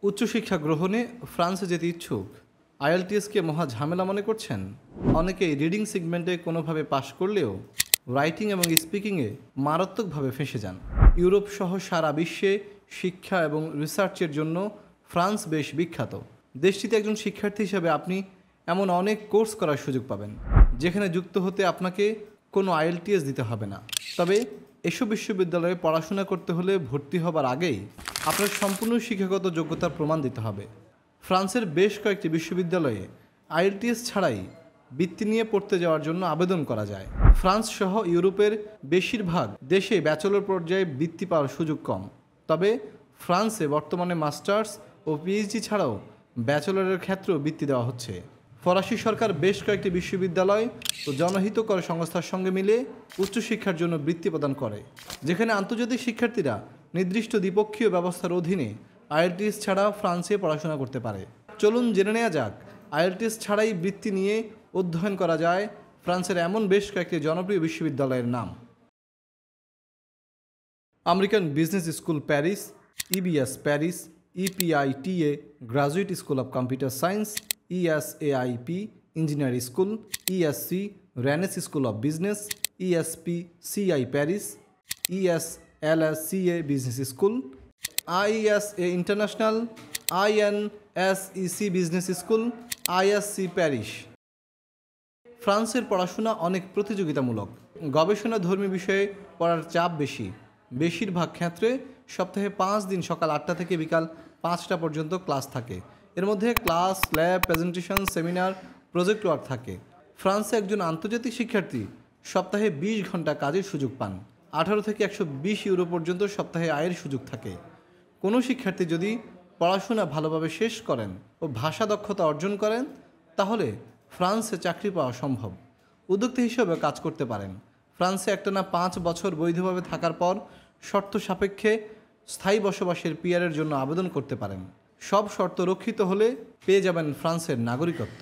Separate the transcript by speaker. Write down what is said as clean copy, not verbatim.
Speaker 1: উচ্চশিক্ষা গ্রহণে ফ্রান্সে যেতে ইচ্ছুক, আইএলটিএসকে মহা ঝামেলা মনে করছেন? অনেকেই রিডিং সেগমেন্টে কোনোভাবে পাশ করলেও রাইটিং এবং স্পিকিংয়ে মারাত্মকভাবে ফেঁসে যান। ইউরোপ সহ সারা বিশ্বে শিক্ষা এবং রিসার্চের জন্য ফ্রান্স বেশ বিখ্যাত। দেশটিতে একজন শিক্ষার্থী হিসেবে আপনি এমন অনেক কোর্স করার সুযোগ পাবেন, যেখানে যুক্ত হতে আপনাকে কোনো আইএলটিএস দিতে হবে না। তবে এসব বিশ্ববিদ্যালয়ে পড়াশোনা করতে হলে ভর্তি হবার আগেই আপনার সম্পূর্ণ শিক্ষাগত যোগ্যতার প্রমাণ দিতে হবে। ফ্রান্সের বেশ কয়েকটি বিশ্ববিদ্যালয়ে আইএলটিএস ছাড়াই বৃত্তি নিয়ে পড়তে যাওয়ার জন্য আবেদন করা যায়। ফ্রান্স সহ ইউরোপের বেশিরভাগ দেশে ব্যাচেলর পর্যায়ে বৃত্তি পাওয়ার সুযোগ কম। তবে ফ্রান্সে বর্তমানে মাস্টার্স ও পিএইচডি ছাড়াও ব্যাচেলরের ক্ষেত্রেও বৃত্তি দেওয়া হচ্ছে। ফরাসি সরকার বেশ কয়েকটি বিশ্ববিদ্যালয় ও জনহিতকর সংস্থার সঙ্গে মিলে উচ্চশিক্ষার জন্য বৃত্তি প্রদান করে, যেখানে আন্তর্জাতিক শিক্ষার্থীরা নির্দিষ্ট দ্বিপক্ষীয় ব্যবস্থার অধীনে আইএলটিএস ছাড়া ফ্রান্সে পড়াশোনা করতে পারে। চলুন জেনে নেওয়া যাক আইএলটিএস ছাড়াই বৃত্তি নিয়ে অধ্যয়ন করা যায় ফ্রান্সের এমন বেশ কয়েকটি জনপ্রিয় বিশ্ববিদ্যালয়ের নাম। American business school Paris, EBS Paris, EPITA graduate school of computer science, ESAIP engineering school, ESC Rennes school of business, ESPCI Paris, ESLSCA business school, ISA international, INSEC business school, ISC Paris. ফ্রান্সের পড়াশোনা অনেক প্রতিযোগিতামূলক। গবেষণাধর্মী বিষয়ে পড়ার চাপ বেশি। বেশিরভাগ ক্ষেত্রে সপ্তাহে 5 দিন সকাল 8টা থেকে বিকাল 5টা পর্যন্ত ক্লাস থাকে। এর মধ্যে class, lab, presentation, seminar, project work থাকে। ফ্রান্সে একজন আন্তর্জাতিক শিক্ষার্থী সপ্তাহে 20 ঘন্টা কাজের সুযোগ পান। 18 থেকে 120 ইউরো পর্যন্ত সপ্তাহে আয়ের সুযোগ থাকে। কোনো শিক্ষার্থী যদি পড়াশোনা ভালোভাবে শেষ করেন ও ভাষা দক্ষতা অর্জন করেন, তাহলে ফ্রান্সে চাকরি পাওয়া সম্ভব। উদ্যোক্তা হিসেবে কাজ করতে পারেন। ফ্রান্সে একটানা 5 বছর বৈধভাবে থাকার পর শর্ত সাপেক্ষে স্থায়ী বসবাসের পিআরের জন্য আবেদন করতে পারেন। সব শর্ত রক্ষিত হলে পেয়ে যাবেন ফ্রান্সের নাগরিকত্ব।